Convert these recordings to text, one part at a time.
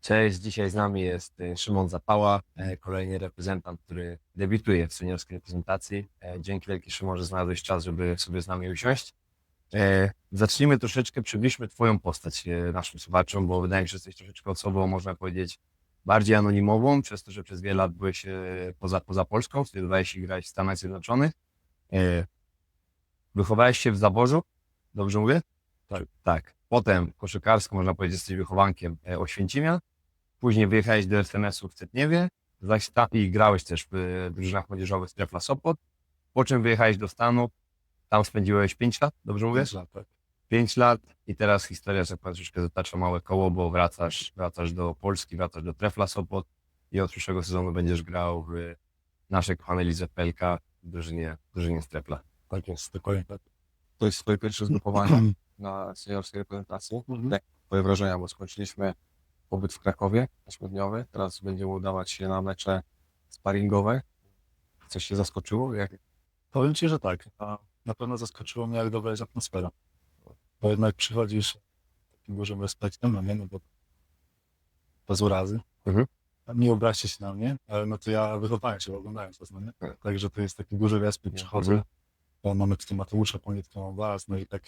Cześć, dzisiaj z nami jest Szymon Zapała, kolejny reprezentant, który debiutuje w seniorskiej reprezentacji. Dzięki wielki, Szymon, że znalazłeś czas, żeby sobie z nami usiąść. Zacznijmy troszeczkę, przybliżmy Twoją postać naszym słuchaczom, bo wydaje mi się, że jesteś troszeczkę osobą, można powiedzieć, bardziej anonimową, przez to, że przez wiele lat byłeś poza Polską, zdecydowałeś się grać w Stanach Zjednoczonych. E, Wychowałeś się w Zaborzu, dobrze mówię? Tak. Tak. Potem koszykarsko, można powiedzieć, jesteś wychowankiem Oświęcimia. Później wyjechałeś do FMS-u w Cetniewie i grałeś też w drużynach młodzieżowych Trefla Sopot. Po czym wyjechałeś do Stanów, tam spędziłeś 5 lat, dobrze mówię? 5 lat, tak. 5 lat i teraz historia, że troszeczkę zatacza małe koło, bo wracasz do Polski, wracasz do Trefla Sopot i od przyszłego sezonu będziesz grał w naszej kochanej lidze PLK w drużynie z Trefla. Tak jest, dokładnie tak. To jest swoje pierwsze zgrupowanie na seniorskiej reprezentacji. Tak, twoje wrażenia, bo skończyliśmy pobyt w Krakowie 8-dniowy, teraz będziemy udawać się na mecze sparingowe. Coś się zaskoczyło? Powiem Ci, że tak. Na pewno zaskoczyło mnie, jak dobra jest atmosfera. Bo jednak przychodzisz z takim dużym respektem, no nie, no bo bez urazy. Mhm. Nie obraźcie się na mnie, ale no to ja wychowałem się oglądając to, no nie? Także to jest taki duży respekt, przychodzę. Mamy tutaj Mateusza Ponietkę, mam was, no i tak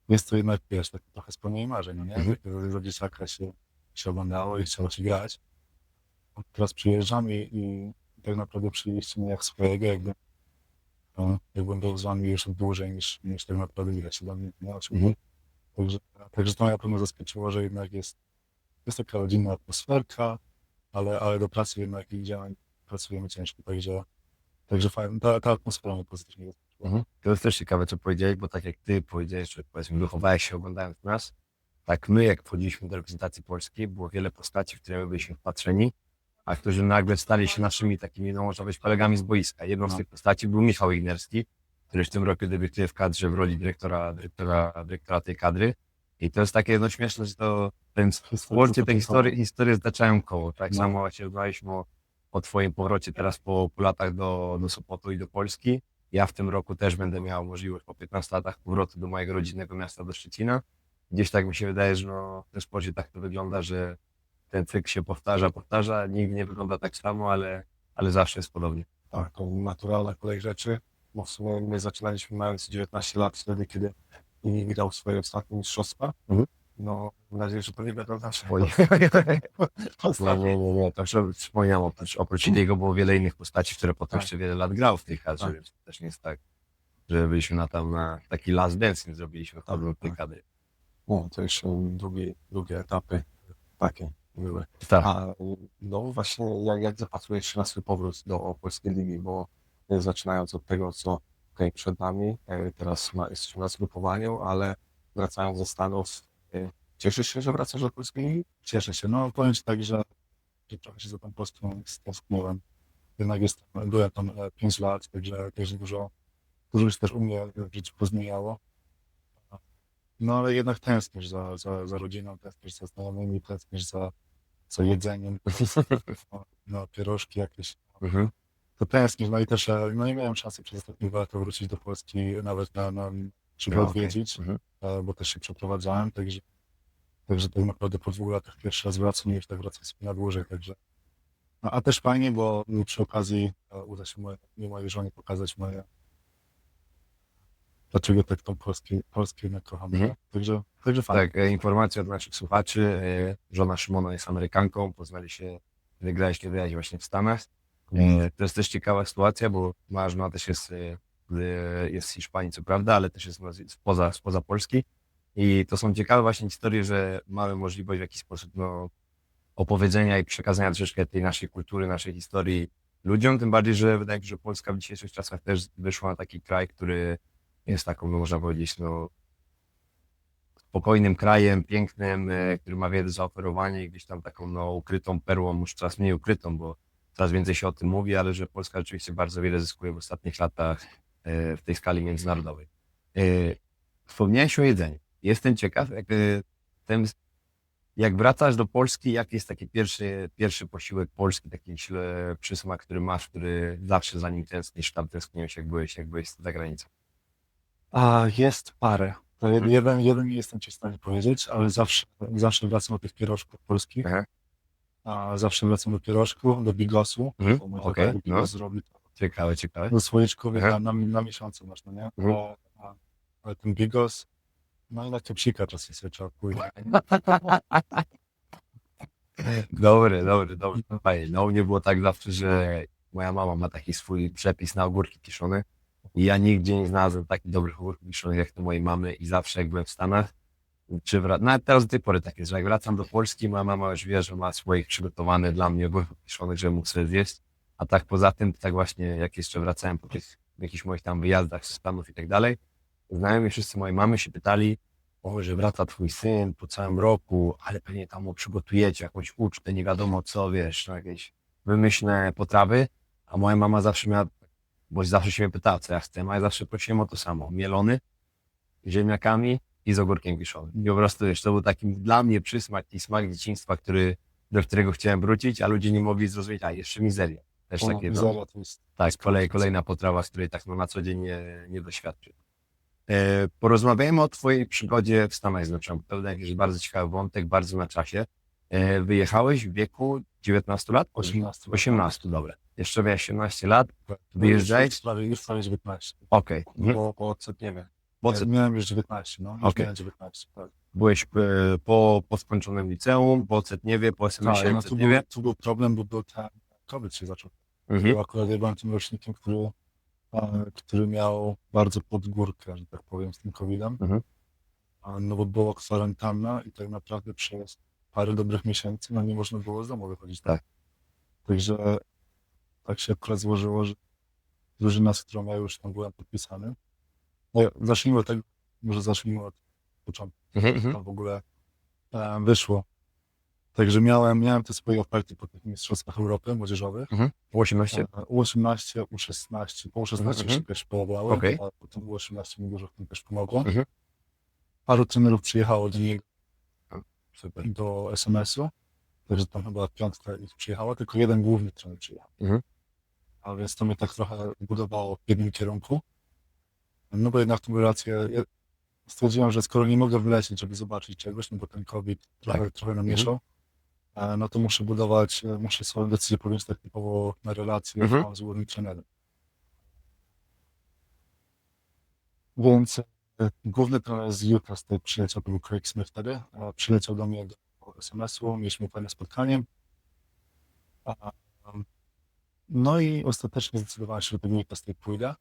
jest to jednak, wiesz, tak trochę spełnienie marzeń, no nie? Mhm. Tak za dzieciaka się oglądało i chciało się grać. Teraz przyjeżdżam i tak naprawdę przyjęliście mnie jak swojego, jakbym był z wami już dłużej niż tak naprawdę widać się do mnie. Nie? Także to mnie na pewno zaskoczyło, że jednak jest taka rodzinna atmosferka, ale do pracy jednak i działań pracujemy ciężko, także fajnie, ta atmosfera mnie pozytywnie zaskoczyła. Mhm. To jest też ciekawe, co powiedziałeś, bo tak jak ty powiedziałeś, że powiedzmy wychowałeś się oglądając nas, tak my jak wchodziliśmy do reprezentacji polskiej, było wiele postaci, w które my byliśmy wpatrzeni, a którzy nagle stali się naszymi takimi, no można być kolegami z boiska. Jedną z tych postaci był Michał Ignerski, który w tym roku debiutuje w kadrze w roli dyrektora tej kadry. I to jest takie no śmieszne, że to ten w sporcie te historie zataczają koło. Tak No. samo właśnie rozmawialiśmy o twoim powrocie teraz po latach do Sopotu i do Polski. Ja w tym roku też będę miał możliwość po 15 latach powrotu do mojego rodzinnego miasta, do Szczecina. Gdzieś tak mi się wydaje, że no, w tym sporcie tak to wygląda, że ten cykl się powtarza, nigdy nie wygląda tak samo, ale zawsze jest podobnie. Tak, to naturalna kolej rzeczy, bo w sumie my zaczynaliśmy mając 19 lat wtedy, kiedy i grał swoje ostatnie mistrzostwa. Mhm. No, mam nadzieję, że to nie będą nasze. Nie, to już przypominam, oprócz niego było wiele innych postaci, które potem Tak. jeszcze wiele lat grał w tej kadrze, Tak. więc to też nie jest tak, że byliśmy na taki last dance, nie zrobiliśmy wchodzą w tej tak. kadry. O, to jeszcze drugie etapy takie były. Tak. A no właśnie, jak zapatrujesz się na swój powrót do polskiej ligi, bo zaczynając od tego, co przed nami, teraz jesteśmy na zgrupowaniu, ale wracając ze Stanów, cieszysz się, że wracasz do polskiej ligi? Cieszę się. No powiem Ci tak, że trochę się za tą Polską stęskniłem. Jednak byłem tam 5 lat, także dużo się też u mnie w życiu pozmieniało. No ale jednak tęsknisz za rodziną, tęsknisz za znajomymi, tęsknisz za jedzeniem, no pierożki jakieś. Mhm. To tęsknisz, no i też no nie miałem szansy przez ostatnie 2 lata wrócić do Polski, nawet żeby Okej. odwiedzić, Mhm. bo też się przeprowadzałem, także tak naprawdę po 2 latach pierwszy raz wracam, nie tak wracam sobie na dłużej, także. No, a też fajnie, bo przy okazji uda się mojej żonie pokazać dlaczego tak tą Polskę jednak kocham. Mhm. Także fajnie. Tak, informacja od naszych słuchaczy. Żona Szymona jest Amerykanką, poznali się, wygrałeś właśnie w Stanach. To jest też ciekawa sytuacja, bo moja żona też jest z Hiszpanii, co prawda, ale też jest spoza Polski. I to są ciekawe właśnie historie, że mamy możliwość w jakiś sposób opowiedzenia i przekazania troszeczkę tej naszej kultury, naszej historii ludziom, tym bardziej, że wydaje mi się, że Polska w dzisiejszych czasach też wyszła na taki kraj, który jest taką, można powiedzieć, spokojnym krajem, pięknym, który ma wiele do zaoferowania i gdzieś tam taką ukrytą perłą, już coraz mniej ukrytą, bo coraz więcej się o tym mówi, ale że Polska rzeczywiście bardzo wiele zyskuje w ostatnich latach w tej skali międzynarodowej. Wspomniałeś o jedzeniu. Jestem ciekaw, jak wracasz do Polski, jaki jest taki pierwszy posiłek polski, taki przysmak, który masz, który zawsze za nim tęsknisz, tam tęskniłeś, jak byłeś za granicą? A jest parę. To jeden nie jestem ci w stanie powiedzieć, ale zawsze wracam do tych pierożków polskich. Aha. A zawsze wracam do pierożków, do bigosu. Bo mój Okej, tata bigos zrobi to Ciekawe, ciekawe. do słoiczków Aha. na miesiącu masz, no nie? Mhm. Ale ten bigos, no i na kepsika czasem sobie trzeba pójść. Dobry. Fajnie. No u mnie było tak zawsze, że moja mama ma taki swój przepis na ogórki kiszone i ja nigdzie nie znalazłem takich dobrych ogórków kiszonych jak to mojej mamy i zawsze jak byłem w Stanach, nawet teraz do tej pory tak jest, że jak wracam do Polski, moja mama już wie, że ma swoich przygotowane dla mnie ogórków kiszonych, że mógł sobie zjeść, a tak poza tym, tak właśnie jak jeszcze wracałem po tych jakichś moich tam wyjazdach z Stanów i tak dalej, znajomi wszyscy mojej mamy się pytali, o, że wraca twój syn po całym roku, ale pewnie tam mu przygotujecie jakąś ucztę, nie wiadomo co, wiesz, no jakieś wymyślne potrawy, a moja mama zawsze miała, bo zawsze się mnie pytała, co ja chcę, a ja zawsze prosiłem o to samo, mielony, z ziemniakami i z ogórkiem kiszonym. I po prostu, wiesz, to był taki dla mnie przysmak i smak dzieciństwa, do którego chciałem wrócić, a ludzie nie mogli zrozumieć, a jeszcze mizeria. Też takie, no, Mizeria to jest... tak, kolejna potrawa, z której tak no, na co dzień nie doświadczę. Porozmawiajmy o twojej przygodzie w Stanach Zjednoczonych. To jest bardzo ciekawy wątek, bardzo na czasie. Wyjechałeś w wieku 19 lat? 18. 18, dobra. Jeszcze miałeś 18 lat, wyjeżdżałeś? Już prawie 19. Okej. Po Cetniewie. Miałem już 19, no. Już Okej. miałem 19, tak. Byłeś po skończonym liceum, po Cetniewie, po SMS-ie no, Cetniewie? tu był problem, bo był ten COVID się zaczął. Mhm. Był akurat ja byłem tym rocznikiem, który miał bardzo pod górkę, że tak powiem, z tym COVID-em. Mhm. No bo była kwarantanna i tak naprawdę przez parę dobrych miesięcy nie można było z domu wychodzić. Tak. Także tak się akurat złożyło, że drużyna, z którą ja już tam byłem podpisany. No, zacznijmy od tego, może zacznijmy od początku, tam w ogóle wyszło. Także miałem te swoje oferty po tych mistrzostwach Europy młodzieżowych. Po 18? U18, U16. Po U16 się też powołałem, Okej. a potem U18 mi dużo w tym też pomogło. Mhm. Paru trenerów przyjechało do niego, Super. do SMS-u, także tam chyba 5 ich przyjechało, tylko jeden główny trener przyjechał. Mhm. A więc to mnie tak trochę budowało w jednym kierunku. No bo jednak tą relację, ja stwierdziłem, że skoro nie mogę wlecieć, żeby zobaczyć czegoś, no bo ten COVID trochę namieszał, no to muszę swoją decyzję podjąć tak typowo na relację z głównym trenerem. Więc główny trener z Utah State przyleciał, to był Craig Smith wtedy, przyleciał do mnie do SMS-u, mieliśmy fajne spotkanie. No i ostatecznie zdecydowałem się, że do Utah State pójdę.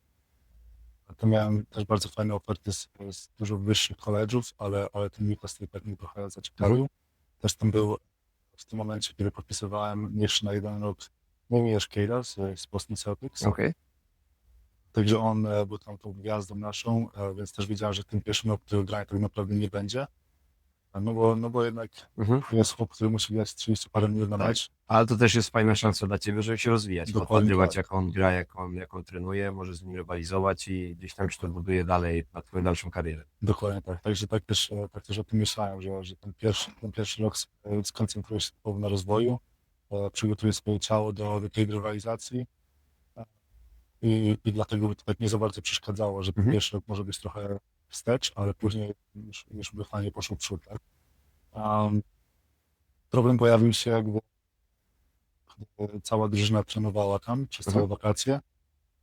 To miałem też bardzo fajne oferty z dużo wyższych college'ów, ale ten Utah State tak mnie trochę zaciekawił. Też tam był w tym momencie, kiedy podpisywałem jeszcze na jeden rok Mimiesz Kejda z Boston Celtics. Okej. Także on był tam tą gwiazdą naszą, więc też wiedziałem, że ten pierwszy rok, który grania tak naprawdę nie będzie. No bo jednak jest chłop, który musi grać 30 parę minut na Tak. mecz. Ale to też jest fajna szansa dla ciebie, żeby się rozwijać, Dokładnie podpatrywać tak. jak on gra, jak on trenuje, może z nim rywalizować i gdzieś tam się to buduje dalej na twoją dalszą karierę. Dokładnie tak. Także tak też o tym myślałem, że ten pierwszy rok skoncentruję się na rozwoju, przygotuję swoje ciało do tej rywalizacji i dlatego by to tak nie za bardzo przeszkadzało, że ten pierwszy rok może być trochę wstecz, ale później już by fajnie poszło w przód. Tak? Problem pojawił się, gdy cała drużyna trenowała tam przez całe wakacje,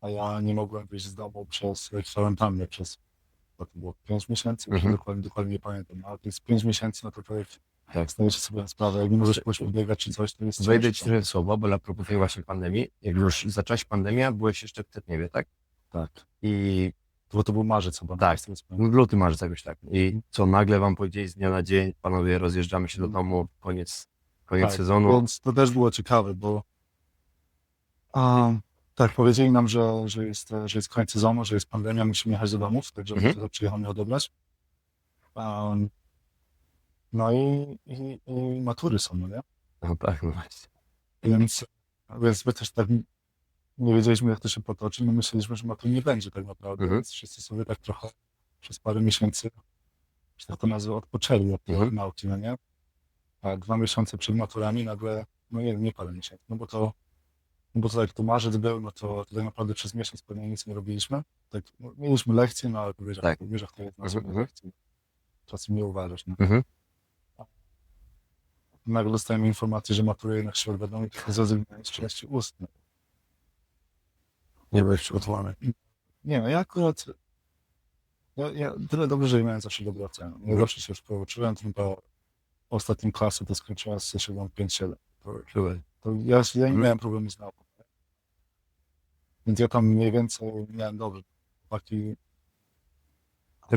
a ja nie mogłem wyjść z domu przez kwarantannę to było 5 miesięcy, dokładnie nie pamiętam, ale to jest 5 miesięcy, no to Tak. zdajecie sobie sprawę, jak nie możesz pójść biegać czy coś, to jest Wejdę ci ciężko. trochę w słowo, bo a propos tej właśnie pandemii, jak już zaczęłaś pandemia, byłeś jeszcze w Cetniewie, tak? Tak, I bo to był marzec chyba. Tak. z tego co pamiętam. luty, marzec jakoś tak. I co, nagle wam powiedzieli z dnia na dzień, panowie, rozjeżdżamy się do domu, koniec Tak, sezonu. Więc to też było ciekawe, bo tak, powiedzieli nam, że jest koniec sezonu, że jest pandemia, musimy jechać do domów, także to przyjechał mnie odebrać. No i matury są, no nie? No tak, no właśnie. Więc my też tak nie wiedzieliśmy, jak to się potoczy, no myśleliśmy, że matury nie będzie tak naprawdę, więc wszyscy sobie tak trochę przez parę miesięcy, że tak to nazwę, odpoczęli od tej nauki, no nie? A 2 miesiące przed maturami nagle, no nie parę miesięcy, no bo to No bo to jak to marzec był, no to tak naprawdę przez miesiąc pewnie nic nie robiliśmy. Tak, no, mieliśmy lekcje, no ale wiesz, Tak. wiesz, jak to jest na Mhm. lekcji. Czasem nie uważasz. No. Mhm. Nagle dostajemy informację, że maturę jednak się odbędą i tylko zrezygnujemy z części ustnej. Nie byłeś przygotowany. Nie no, ja akurat... Ja tyle dobrze, że miałem zawsze dobre oceny. Ja zawsze się już pouczyłem, tylko ostatnim klasę to skończyłem z 7,5-7. Super. To ja nie miałem problemu z nauką. Więc ja tam mniej więcej miałem dobrze. Taki Ty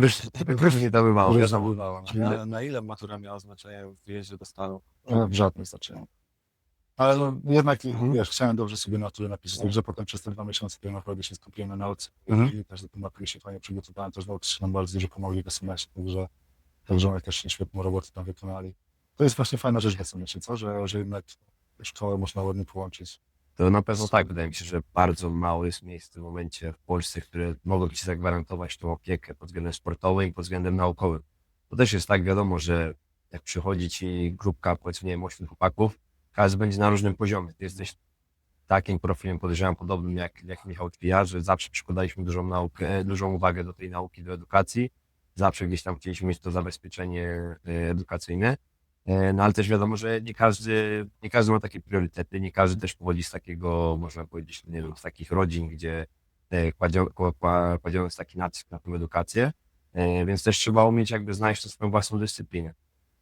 byś nie daływało. Że Ja zabudowałem. Na ile matura miała znaczenie w wyjeździe do Stanów? w żadnym znaczeniu. Ale no, jednak, Mhm. wiesz, chciałem dobrze sobie maturę napisać, także potem przez te 2 miesiące tak naprawdę się skupiłem na nauce Mhm. i też do tej matury się fajnie przygotowałem, też nauczyciele nam bardzo dużo pomogli w SMS-ie, także oni też świetną robotę tam wykonali. To jest właśnie fajna rzecz w SMS-ie, co? Że jednak szkołę można ładnie połączyć. To na pewno tak, wydaje mi się, że bardzo mało jest miejsc w tym momencie w Polsce, które mogą ci zagwarantować tą opiekę pod względem sportowym i pod względem naukowym. To też jest tak, wiadomo, że jak przychodzi ci grupka, powiedzmy, nie wiem, 8 chłopaków, każdy będzie na różnym poziomie. Ty jesteś takim profilem, podejrzewam, podobnym jak Michał Twija, że zawsze przykładaliśmy dużą uwagę do tej nauki, do edukacji. Zawsze gdzieś tam chcieliśmy mieć to zabezpieczenie edukacyjne. No ale też wiadomo, że nie każdy ma takie priorytety, nie każdy też pochodzi z takiego, można powiedzieć, nie wiem, z takich rodzin, gdzie kładziono jest taki nacisk na tę edukację, więc też trzeba umieć jakby znaleźć tą swoją własną dyscyplinę.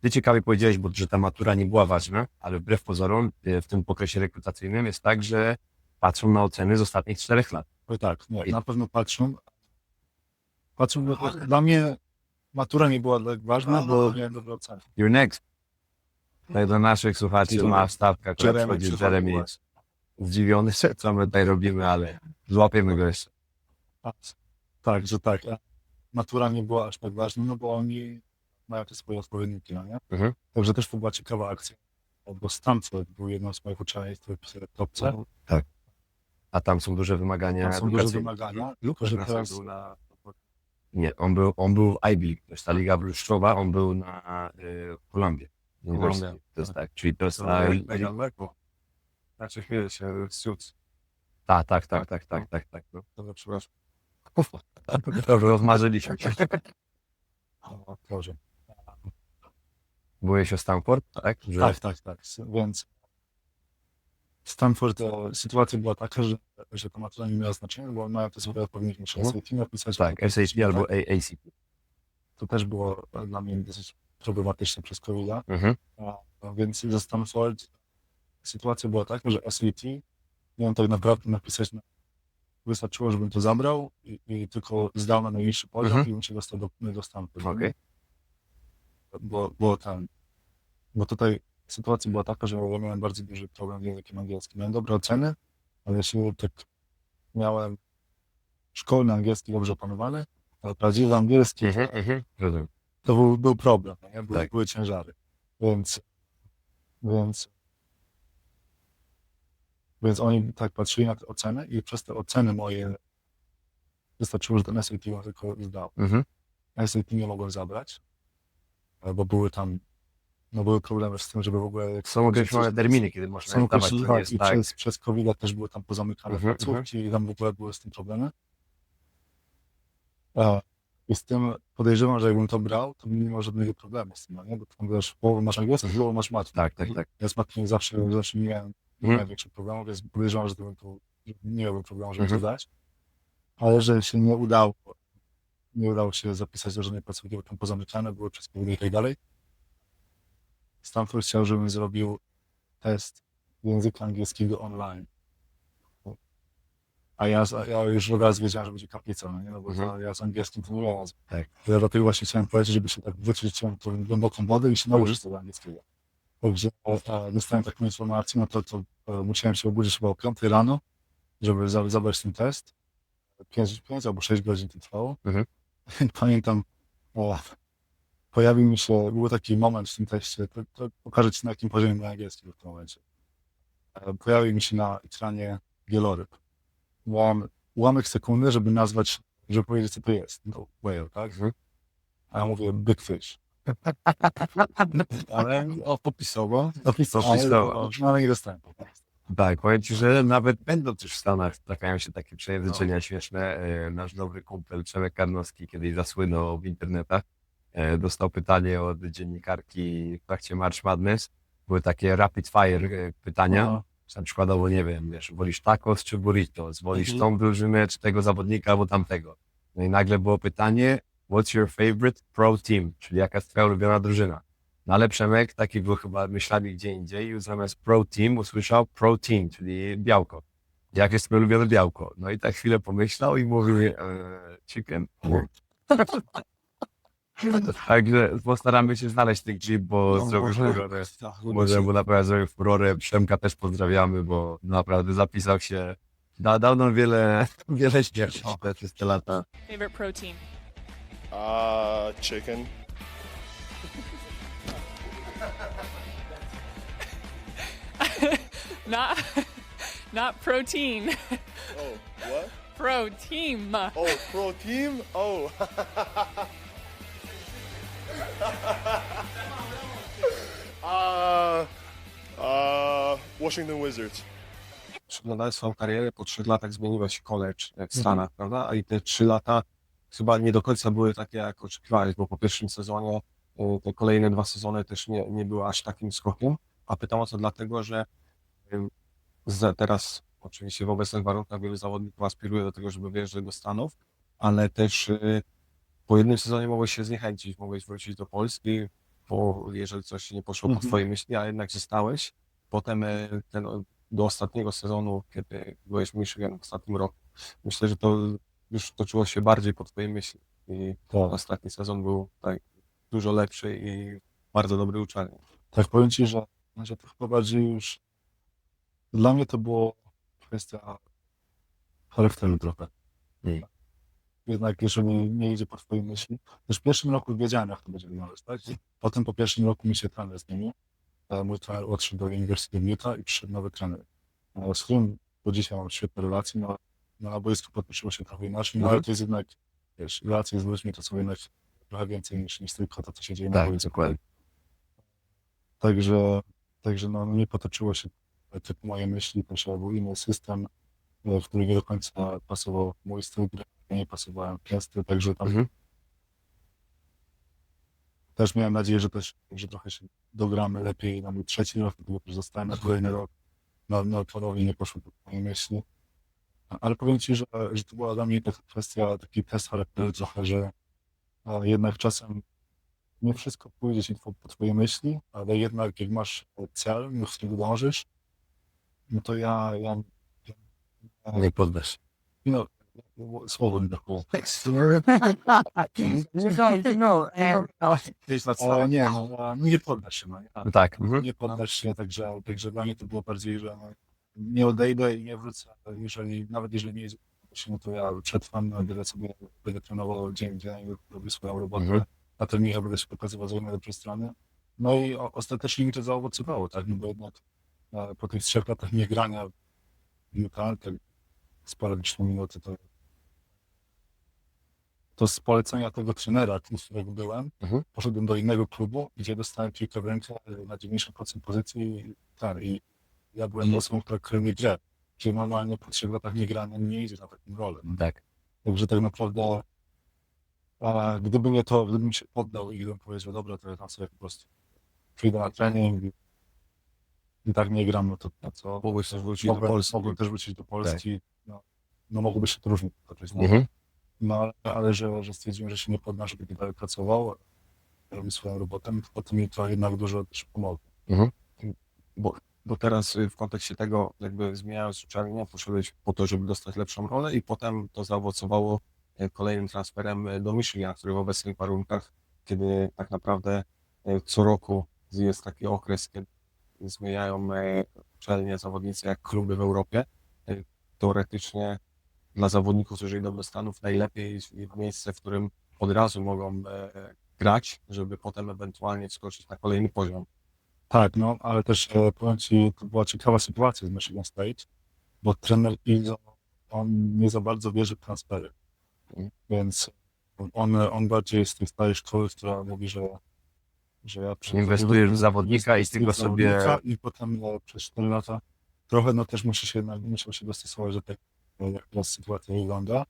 Ty ciekawie powiedziałeś, bo że ta matura nie była ważna, ale wbrew pozorom w tym okresie rekrutacyjnym jest tak, że patrzą na oceny z ostatnich 4 lat. Oj tak, nie, na pewno patrzą, bo dla mnie matura nie była tak ważna, bo miałem dobre oceny. You're next. Tak dla naszych słuchaczy ma wstawka, która przychodzi Jeremy zdziwiony, co my tutaj robimy, ale złapiemy go jeszcze. Tak, że tak. A matura nie była aż tak ważna, no bo oni mają te swoje odpowiedniki, no nie? Mhm. Także też to była ciekawa akcja. Bo Stanford był jedną z moich uczelni w topce. A tam są duże wymagania Tam są duże edukacyjne. wymagania. Lukasz że teraz teraz był na... Nie, on był w Ivy League, to jest ta liga bluszczowa, on był na Columbia University. Columbia, To jest tak, czyli to jest To ta... Megan Merkel. Znaczy chwilę się Suits. Tak. No. Dobra, przepraszam. Dobrze, rozmarzyliśmy się. Proszę. Byłeś o Stanford, tak? Że... Tak. Więc w Stanford sytuacja była taka, że ta matura nie miała znaczenia, bo mają te swoje odpowiedniki, muszę SAT napisać. Tak, SAT albo ACT. To też było dla mnie dosyć problematyczne przez COVID-a. Mhm. Więc ze Stanford sytuacja była taka, że SAT miałem tak naprawdę napisać, wystarczyło, żebym to zabrał i tylko zdał na najniższy poziom Mhm. i bym się dostał do Stanford. Okej. Bo tutaj sytuacja była taka, że ja miałem bardzo duży problem z językiem angielskim. Miałem dobre oceny, ale się tak miałem szkolny angielski dobrze opanowany, ale prawdziwy angielski Rozumiem. to był problem, nie? Tak. Były ciężary. Więc oni tak patrzyli na te oceny i przez te oceny moje wystarczyło, że ten SAT on tylko zdał. Mhm. SAT nie mogłem zabrać, bo były tam, były problemy z tym, żeby w ogóle... Są określone terminy, kiedy można Są zdawać, to nie określone jest i tak. przez COVID też były tam pozamykane Mhm, placówki i tam w ogóle były z tym problemy. I z tym podejrzewam, że jakbym to brał, to bym nie miał żadnego problemu z tym, no nie? Bo tam wiesz, połowę masz angielski, połowę masz matmę. Tak. Ja z matmą zawsze nie miałem większych problemów, więc podejrzewam, że nie miałbym problemu, żeby to dać. Ale że się nie udało się zapisać do żadnej placówki, bo tam pozamykane były przez COVID i tak dalej. Stanford chciał, żebym zrobił test języka angielskiego online. A ja już od razu wiedziałem, że będzie kaplica, no nie? No bo ja z angielskim to nie razem. Tak. Ja dlatego właśnie chciałem powiedzieć, żeby się tak wyczuć tą głęboką wodę i się nauczyć tego angielskiego. Także dostałem taką informację, no to musiałem się obudzić chyba o 5 rano, żeby zabrać ten test. 5 albo 6 godzin to trwało. Pamiętam, był taki moment w tym teście, to pokażę ci, na jakim poziomie był angielski w tym momencie. Pojawił mi się na ekranie wieloryb. Miałem ułamek sekundy, żeby powiedzieć, co to jest. No, whale, tak? A ja mówię big fish. Ale popisowo. Ale nie dostałem. Tak, powiem ci, że nawet będąc już w Stanach trafiają się takie przejęzyczenia śmieszne. Nasz dobry kumpel Przemek Karnowski kiedyś zasłynął w internetach. Dostał pytanie od dziennikarki w trakcie March Madness. Były takie rapid fire pytania. Aha. Na przykładowo, nie wiem, wiesz, wolisz tacos czy burritos? Wolisz tą drużynę czy tego zawodnika albo tamtego? No i nagle było pytanie, what's your favorite pro team? Czyli jaka jest twoja ulubiona drużyna? No ale Przemek, taki był chyba myślami gdzie indziej, i zamiast pro team usłyszał protein, czyli białko. Jak jest twoje ulubione białko? No i tak chwilę pomyślał i mówił, chicken. Także postaramy się znaleźć tych klip, bo zrobił furorę. Może mu naprawdę zrobił furorę. Przemka też pozdrawiamy, bo naprawdę zapisał się. Dał nam wiele śmierci przez te lata. Favorite protein? Chicken. Not, not protein. Oh, what? Pro-team. Oh, pro team? Oh. Washington Wizards. Przeglądając swoją karierę, po 3 latach zmieniłeś college w Stanach, prawda? A i te 3 lata chyba nie do końca były takie, jak oczekiwałeś, bo po pierwszym sezonie te kolejne 2 sezony też nie były aż takim skokiem. A pytam o to dlatego, że teraz oczywiście w obecnych warunkach wielu zawodników aspiruje do tego, żeby wyjeżdżać do Stanów, ale też po jednym sezonie mogłeś się zniechęcić, mogłeś wrócić do Polski, jeżeli coś nie poszło po twojej myśli, a jednak zostałeś. Potem do ostatniego sezonu, kiedy byłeś w Michigan w ostatnim roku, myślę, że to już toczyło się bardziej po twojej myśli i Tak. ostatni sezon był tak dużo lepszy i bardzo dobry uczelni. Tak, powiem ci, że to chyba bardziej już dla mnie to było kwestia charakteru trochę. Jednak jeżeli nie idzie po twojej myśli, też w pierwszym roku wiedziałem, jak to będzie wyglądać, tak? I potem po pierwszym roku mi się trener zmienił. Mój trener odszedł do Uniwersytetu w Utah i przyszedł nowy trener, z którym do dzisiaj mam świetne relacje, no na boisku potoczyło się trochę inaczej, no ale to jest jednak, wiesz, relacje z ludźmi to są jednak trochę więcej niż tylko to, co się dzieje na Tak, boisku. dokładnie. Także no, nie potoczyło się typu moje myśli, też był inny system, w który nie do końca pasował mój styl gry, ja nie pasowałem w testy, także tam też miałem nadzieję, że trochę się dogramy lepiej na mój trzeci rok, dlatego też zostałem na kolejny rok, no ponownie nie poszło po mojej myśli. Ale powiem ci, że to była dla mnie taka kwestia, taki test charakteru trochę, że jednak czasem nie wszystko pójdzie ci po twojej myśli, ale jednak jak masz cel, do którego dążysz, no to ja Nie poddasz. no, słowo mi brakło. Ale nie, no, nie poddasz się, no, Tak. nie poddasz się, także dla mnie to było bardziej, że nie odejdę i nie wrócę, nawet jeżeli nie jest, no to ja przetrwam, będę trenował dzień w dzień, robię swoją robotę, na treningach będę się pokazywał z najlepszej strony. No i ostatecznie mi to zaowocowało, tak, no bo jednak po tych 3 latach niegrania w Utah, tak sporadyczne minuty, to z polecenia tego trenera, z którego byłem, poszedłem do innego klubu, gdzie dostałem piłkę w rękę na 90% pozycji i ja byłem osobą, która kreuje grę. Czyli normalnie po 3 latach niegrania nie idzie na taką rolę. No. Tak. Także tak naprawdę gdybym się poddał i gdybym powiedział, dobra, to ja tam sobie po prostu przyjdę na trening i tak nie gram, no to na co? Mogłeś też wrócić do Polski. Mogłem też wrócić do Polski. No mogłoby się to różnie potoczyć. No ale że stwierdziłem, że się nie poddam, żeby dalej pracował, robił swoją robotę, potem mi to jednak dużo też pomogło. Bo teraz w kontekście tego, jakby zmieniając uczelnię, poszedłeś po to, żeby dostać lepszą rolę i potem to zaowocowało kolejnym transferem do Michigan, który w obecnych warunkach, kiedy tak naprawdę co roku jest taki okres, kiedy zmieniają uczelnie, zawodnicy jak kluby w Europie, teoretycznie dla zawodników, którzy idą do Stanów, najlepiej jest miejsce, w którym od razu mogą grać, żeby potem ewentualnie wskoczyć na kolejny poziom. Tak, no, ale też powiem ci, to była ciekawa sytuacja z Michigan State, bo trener Izzo, on nie za bardzo wierzy w transfery. Więc on bardziej jest z tej starej szkoły, która mówi, że ja Inwestujesz w zawodnika i tylko sobie... I potem przez 4 lata trochę no też musiał się dostosować do tego, jak teraz sytuacja wygląda.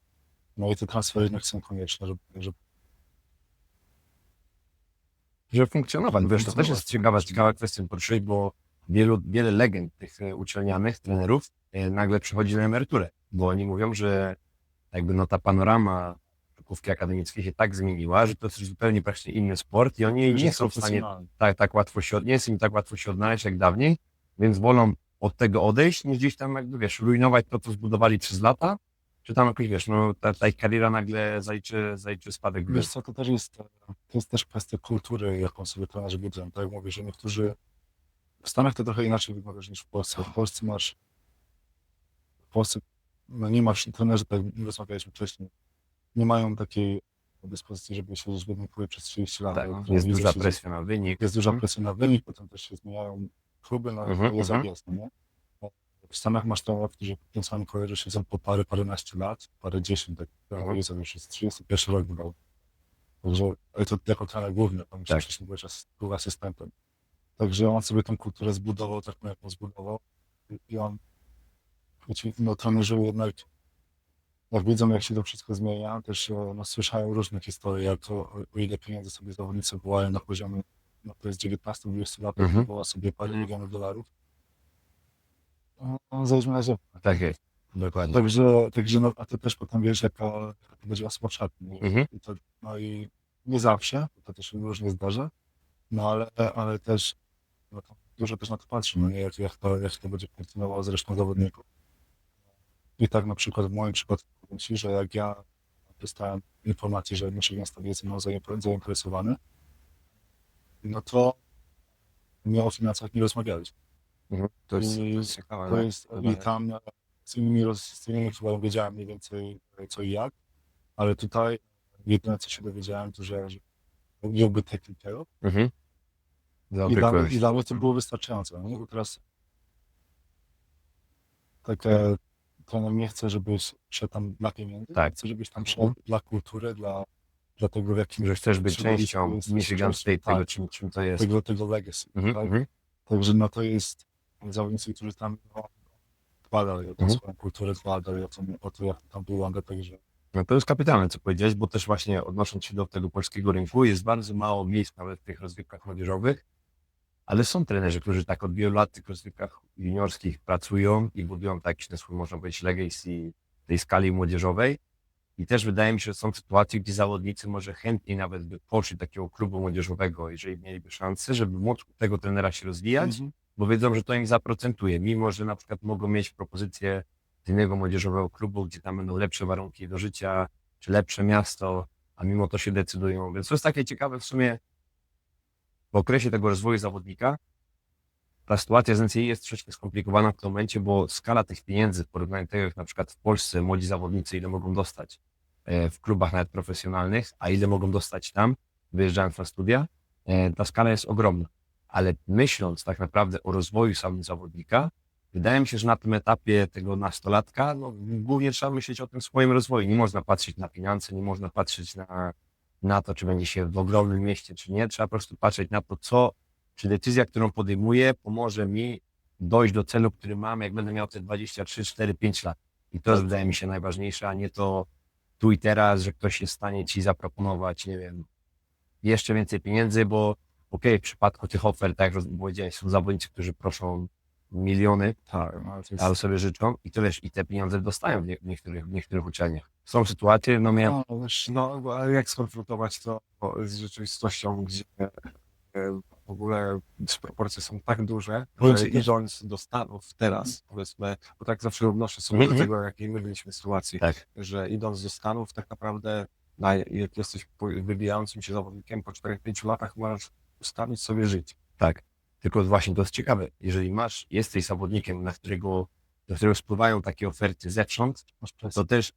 No i te transfery jednak są konieczne, Żeby funkcjonować. Wiesz, to też jest ciekawa kwestia poruszyć, bo wiele legend tych uczelnianych, trenerów nagle przychodzi na emeryturę, bo oni mówią, że jakby no ta panorama szkółki akademickiej się tak zmieniła, że to jest zupełnie praktycznie inny sport i oni nie są w stanie tak łatwo nie jest im tak łatwo się odnaleźć jak dawniej, więc wolą od tego odejść, niż gdzieś tam jakby, wiesz, rujnować to, co zbudowali przez lata, czy tam jakoś, wiesz, no ta ich kariera nagle zaliczy spadek. Wiesz co, to jest też kwestia kultury, jaką sobie trenerzy budują. Tak jak mówię, że niektórzy w Stanach to trochę inaczej wygląda niż w Polsce. W Polsce no nie masz trenerzy, tak jak rozmawialiśmy wcześniej, nie mają takiej dyspozycji, żeby siedzieć w jednym klubie przez 30 lat. Tak, Tak, jest duża presja na wynik. Jest duża presja na wynik, potem też się zmieniają kluby, no jest jak jest, no nie? W Stanach masz trenerów, którzy w tym samym kolejorze siedzą po paręnaście lat, parędziesiąt, tak już jest 31 rok wygrał. Także, ale to jako trener główny, tam Tak. wcześniej był asystentem. Także on sobie tą kulturę zbudował, taką jaką zbudował i on, wiecie, no trenerzy jednak, jak widzą jak się to wszystko zmienia, też no, słyszają różne historie, jak to, o ile pieniędzy sobie zawodnicy wołają na poziomie, no to jest 19-20 lat, woła sobie parę milionów dolarów. No, zejdźmy na ziemię. Tak jest, dokładnie. Także no, a to też potem wiesz, jaka to będzie łasła szatni. I to, no i nie zawsze, to też się różnie zdarza, no ale też no, to dużo też na to patrzy, no nie, jak to będzie funkcjonowało z resztą zawodników. I tak na przykład w moim przypadku powiem ci, że jak ja dostałem informację, że Michigan jest ze mną zainteresowany, no to my o finansach nie rozmawialiśmy. To jest ciekawe. To nie? jest, i tam z innymi chyba wiedziałem mniej więcej co i jak, ale tutaj jedyne co się dowiedziałem, to że byłby taken care of i dla mnie to było wystarczające. Nie? Bo teraz takie trener nie chce, żebyś szedł tam dla pieniędzy, Tak. chce, żebyś tam szedł dla kultury, dla tego w jakim Że chcesz być środowisku częścią jesteś, Michigan State, tak, tego czym to jest. tego legacy. Tak? Mhm. Także no to jest zawodnicy, którzy tam no, dbali o tą swoją kulturę, dbali o to, jak tam wygląda, także No to jest kapitalne, co powiedziałeś, bo też właśnie odnosząc się do tego polskiego rynku, jest bardzo mało miejsc nawet w tych rozgrywkach młodzieżowych, ale są trenerzy, którzy tak od wielu lat w tych rozgrywkach juniorskich pracują i budują taki ten swój, można powiedzieć, legacy tej skali młodzieżowej. I też wydaje mi się, że są sytuacje, gdzie zawodnicy może chętniej nawet by poszli do takiego klubu młodzieżowego, jeżeli mieliby szansę, żeby móc u tego trenera się rozwijać, bo wiedzą, że to im zaprocentuje, mimo że na przykład mogą mieć propozycję z innego młodzieżowego klubu, gdzie tam będą lepsze warunki do życia, czy lepsze miasto, a mimo to się decydują. Więc to jest takie ciekawe w sumie w okresie tego rozwoju zawodnika. Ta sytuacja z NCAA jest troszeczkę skomplikowana w tym momencie, bo skala tych pieniędzy w porównaniu do tego, jak na przykład w Polsce młodzi zawodnicy, ile mogą dostać w klubach nawet profesjonalnych, a ile mogą dostać tam, wyjeżdżając na studia, ta skala jest ogromna. Ale myśląc tak naprawdę o rozwoju samego zawodnika, wydaje mi się, że na tym etapie tego nastolatka, no, głównie trzeba myśleć o tym swoim rozwoju. Nie można patrzeć na pieniądze, nie można patrzeć na to, czy będzie się w ogromnym mieście, czy nie. Trzeba po prostu patrzeć na to, czy decyzja, którą podejmuję, pomoże mi dojść do celu, który mam, jak będę miał te 23, 4, 5 lat. I to jest, wydaje mi się, najważniejsze, a nie to tu i teraz, że ktoś jest w stanie ci zaproponować, nie wiem, jeszcze więcej pieniędzy, bo okej, w przypadku tych ofert, tak jak powiedziałeś, są zawodnicy, którzy proszą miliony, ale sobie życzą i to wiesz, i te pieniądze dostają w niektórych uczelniach. Są sytuacje, no miałem... No, ale jak skonfrontować to z rzeczywistością, gdzie w ogóle dysproporcje są tak duże, że idąc do Stanów teraz, powiedzmy, bo tak zawsze odnoszę sobie do tego, jakiej my byliśmy sytuacji, Tak. że idąc do Stanów tak naprawdę, jak jesteś wybijającym się zawodnikiem, po 4-5 latach możesz ustawić sobie życie. Tak, tylko właśnie to jest ciekawe, jeżeli jesteś zawodnikiem, do którego spływają takie oferty zewsząd, to też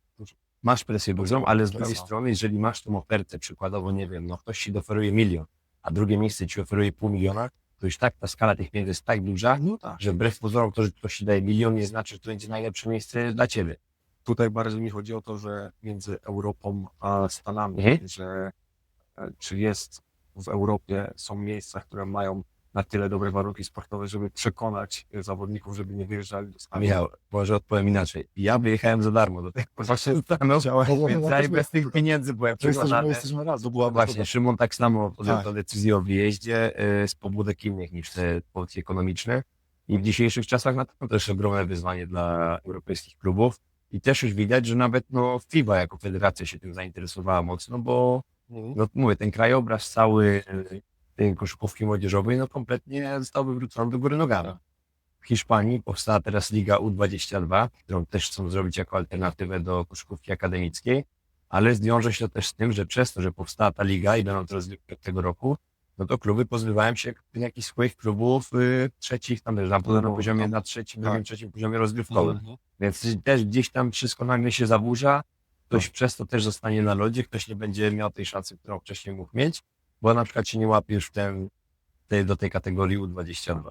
masz presję dużą, ale z drugiej strony, jeżeli masz tą ofertę, przykładowo, nie wiem, no ktoś ci oferuje 1 000 000, a drugie miejsce ci oferuje 500 000, to już tak ta skala tych pieniędzy jest tak duża, że wbrew pozorom to, że ktoś ci daje 1 000 000, nie znaczy, że to będzie najlepsze miejsce dla ciebie. Tutaj bardziej mi chodzi o to, że między Europą a Stanami, że czy jest w Europie, są miejsca, które mają na tyle dobre warunki sportowe, żeby przekonać zawodników, żeby nie wyjeżdżali do Stanów? Michał, może odpowiem inaczej. Ja wyjechałem za darmo do tych Właśnie Stanów, Chciałem- więc ja i bez tych pieniędzy byłem To jesteśmy, przekonany. jesteśmy raz, to była Właśnie, Szymon tak samo podjął Tak. tę decyzję o wyjeździe z pobudek innych niż te powody ekonomiczne. I w dzisiejszych czasach na pewno też ogromne wyzwanie dla europejskich klubów. I też już widać, że nawet no, FIBA jako federacja się tym zainteresowała mocno, bo no, mówię, ten krajobraz cały tej koszykówki młodzieżowej no, kompletnie został wywrócony do góry nogami. W Hiszpanii powstała teraz Liga U22, którą też chcą zrobić jako alternatywę do koszykówki akademickiej, ale wiąże się to też z tym, że przez to, że powstała ta liga i będą to rozgrywki od tego roku, no to kluby pozbywają się jakichś swoich klubów trzecich, tam też na poziomie na trzecim, drugim, trzecim poziomie rozgrywkowym. Więc też gdzieś tam wszystko nagle się zaburza, ktoś przez to też zostanie na lodzie, ktoś nie będzie miał tej szansy, którą wcześniej mógł mieć, bo na przykład się nie łapiesz w do tej kategorii U22.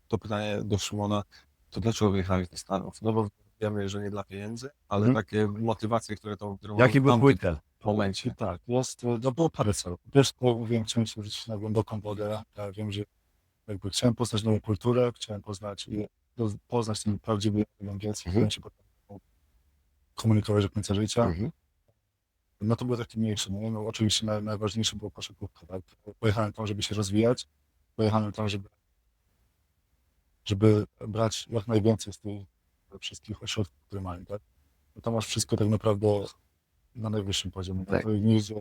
To pytanie do Szymona, to dlaczego wyjechałeś do Stanów? No bo wiemy, że nie dla pieniędzy, ale takie motywacje, którą Jaki był tam twój cel? w momencie. Tak, no było parę celów. Pierwszy, to mówiłem, chciałem się wrócić na głęboką wodę. Ja wiem, że jakby chciałem poznać nową kulturę, chciałem poznać ten prawdziwy angielski, chciałem się potem komunikować do końca życia. No to było takie mniejsze. No oczywiście najważniejsze było koszykówka, tak? Pojechałem tam, żeby się rozwijać, pojechałem tam, żeby brać jak najwięcej z tych wszystkich ośrodków, które mają, tak? No to masz wszystko tak naprawdę na najwyższym poziomie. Tak. To nie idzie,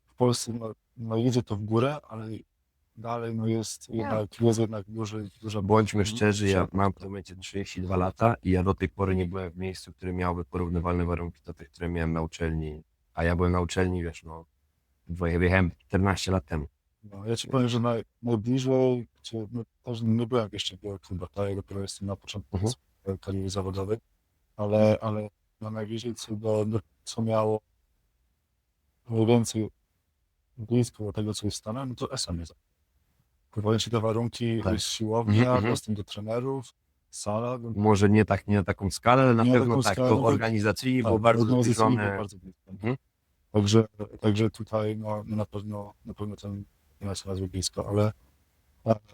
w Polsce no idzie to w górę, ale dalej no jest jednak duża... Bądźmy szczerzy, ja mam w tym momencie 32 lata i ja do tej pory nie byłem w miejscu, które miałoby porównywalne warunki do tych, które miałem na uczelni. A ja byłem na uczelni, wiesz, no, wyjechałem 14 lat temu. No, ja ci powiem, że najbliżej, no, też nie byłem jeszcze w klubach, tak? Ja dopiero jestem na początku swojej kariery zawodowej, ale na najbliżej co miało mniej więcej blisko do tego, co jest Stanach, no to SM jest. Pływają ci te warunki, Tak. jest siłownia, Mhm. dostęp do trenerów, sala. Może nie na taką skalę, ale na Nie na pewno taką tak, skalę, to no, organizacyjnie było Tak, bardzo organizacyjnie było zbliżone. bardzo blisko. Mhm. Także tutaj no na pewno ten nie się nazwy blisko, ale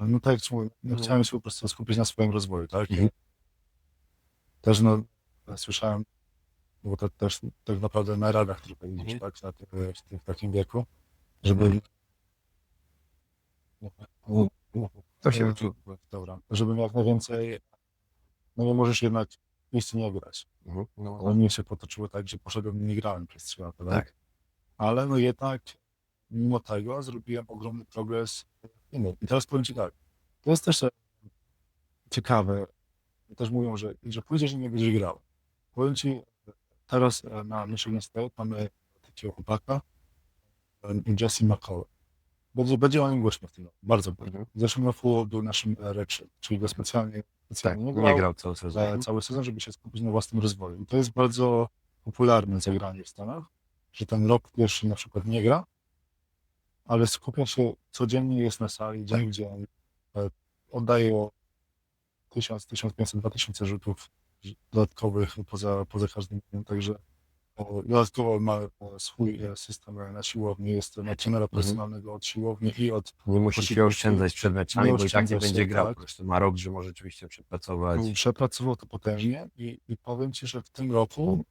no tak jak ci mówię, no, chciałem się po prostu skupić na swoim rozwoju, tak? Mhm. Też no słyszałem, bo to też tak naprawdę na radach trochę idziesz, tak? W takim wieku, żeby To się dobra, żebym jak najwięcej, no nie możesz jednak iść i nie grać. No, Ale mnie się potoczyło tak, że poszedłem i nie grałem przez 3 lata, tak? Ale no jednak mimo tego zrobiłem ogromny progres inny. I teraz powiem ci tak, to jest też ciekawe, też mówią, że pójdziesz i nie będziesz grał. Powiem ci, teraz na Michigan State mamy takiego chłopaka, Jesse McCall. Będzie o nim głośno w tym roku, bardzo głośno. W zeszłym roku był naszym redshirt, czyli go specjalnie tak, nie nie grał cały sezon. za cały sezon, żeby się skupić na własnym rozwoju. I to jest bardzo popularne zagranie w Stanach, że ten rok pierwszy na przykład nie gra, ale skupia się codziennie, jest na sali, dzień w dzień, oddaje o 1000, 1500, 2000 rzutów dodatkowych poza każdym dniem, także dodatkowo ma swój system na siłowni, ma trenera personalnego od siłowni i od Nie musi się oszczędzać przed meczami, Nie bo i tak nie oszczędza się, będzie grał. tak. Po prostu ma rok, że może rzeczywiście przepracować. przepracował to potężnie i powiem ci, że w tym roku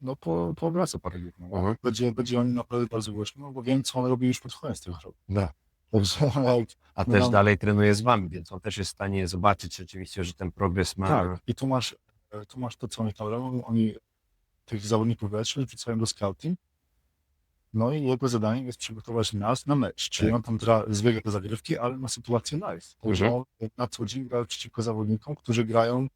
no powraca parę lat. Mhm. Będzie o nim naprawdę bardzo głośno, no bo wiem, co on robi już pod koniec tego roku. Da. Także jak, A No też nam- dalej trenuje z wami, więc on też jest w stanie zobaczyć rzeczywiście, że ten progres ma. tak, i tu masz to, co oni tam robią, oni tych zawodników weszli, wrzucają do scouting, no i jego zadaniem jest przygotować nas na mecz, czyli on tam zbiega te zagrywki, ale ma sytuację live. Także on na co dzień gra przeciwko zawodnikom, którzy grają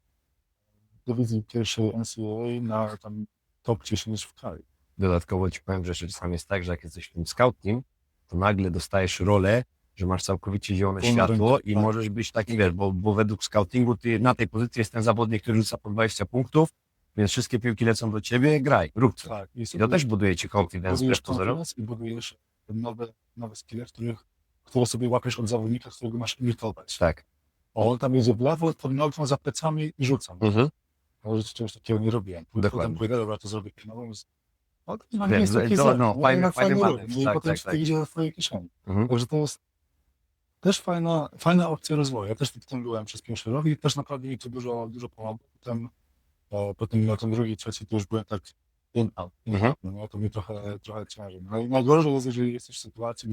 w dywizji pierwszej NCAA na tam top 10 w kraju. Dodatkowo ci powiem, że czasami jest tak, że jak jesteś w tym scout team, to nagle dostajesz rolę, że masz całkowicie zielone Pełną światło rękę, i tak. możesz być taki, wiesz, bo według scoutingu ty na tej pozycji jest ten zawodnik, który rzuca po 20 punktów, więc wszystkie piłki lecą do ciebie, graj, rób coś. Tak, I to też buduje ci confidence budujesz wbrew pozorom. confidence i budujesz nowe skille, które sobie łapiesz od zawodnika, którego masz imitować. Tak. On tam jedzie w lewo, pod nogą, za plecami i rzucam. Może czegoś takiego nie robiłem. Dokładnie. Potem pójdę, dobra, to zrobię no, no, Wiem, jest taki to, zel, no, nie? fajny Jednak manewr. robię, nie? I Tak, potem tak, ci to tak. idzie do twojej kieszeni. Mhm. Także to jest też fajna opcja rozwoju. Ja też w tym byłem przez pierwszy rok i też naprawdę mi to dużo pomogło. Potem na ten drugi, trzeci to już byłem tak in out. No, to mi trochę ciężej. No i najgorzej jest, jeżeli jesteś w sytuacji,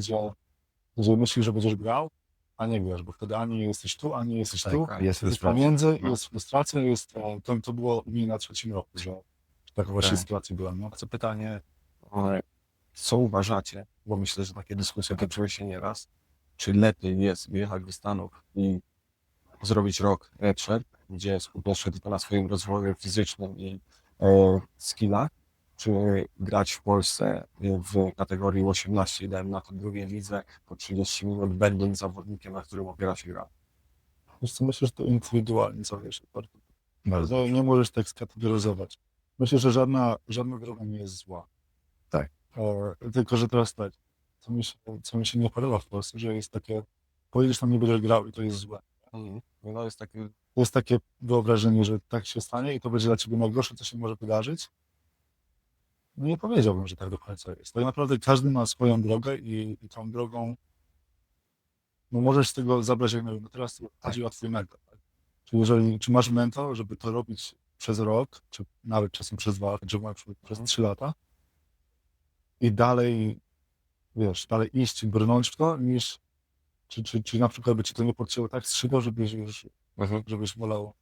gdzie myślisz, że będziesz grał, a nie grasz, bo wtedy ani nie jesteś tu, ani nie jesteś tu. Jest Jest frustracja. pomiędzy, No. jest frustracja, to było mi na trzecim roku, że taka właśnie Tak. sytuacji byłem. No. Co pytanie, co uważacie, bo myślę, że takie dyskusje toczyły się nieraz, czy lepiej jest wyjechać do Stanów i zrobić rok redshirt, gdzie skupiasz się tylko na swoim rozwoju fizycznym i skillach, czy grać w Polsce w kategorii 18 i dałem na to drugie lidze po 30 minut, będąc zawodnikiem, na którym opiera się gra. Wiesz co, myślę, że to indywidualnie zależy. Bardzo. Nie możesz tak skategoryzować. Myślę, że żadna droga nie jest zła. Tak. Tylko, że teraz tak, co mi się nie podoba w Polsce, że jest takie, pojedziesz tam, nie będziesz grał i to jest złe. No jest taki, To jest takie wyobrażenie, że tak się stanie i to będzie dla ciebie najgorsze, co się może wydarzyć. No nie powiedziałbym, że tak do końca jest. Tak naprawdę każdy ma swoją drogę i tą drogą no możesz z tego zabrać jak najwięcej. No teraz chodzi o twój mentor. Tak? Czyli czy masz mentor, żeby to robić przez rok, czy nawet czasem przez 2 lata, czy przez 3 lata i dalej, wiesz, dalej iść, brnąć w to, niż czy na przykład by ci to nie podcięło tak strzygał, żebyś wolał.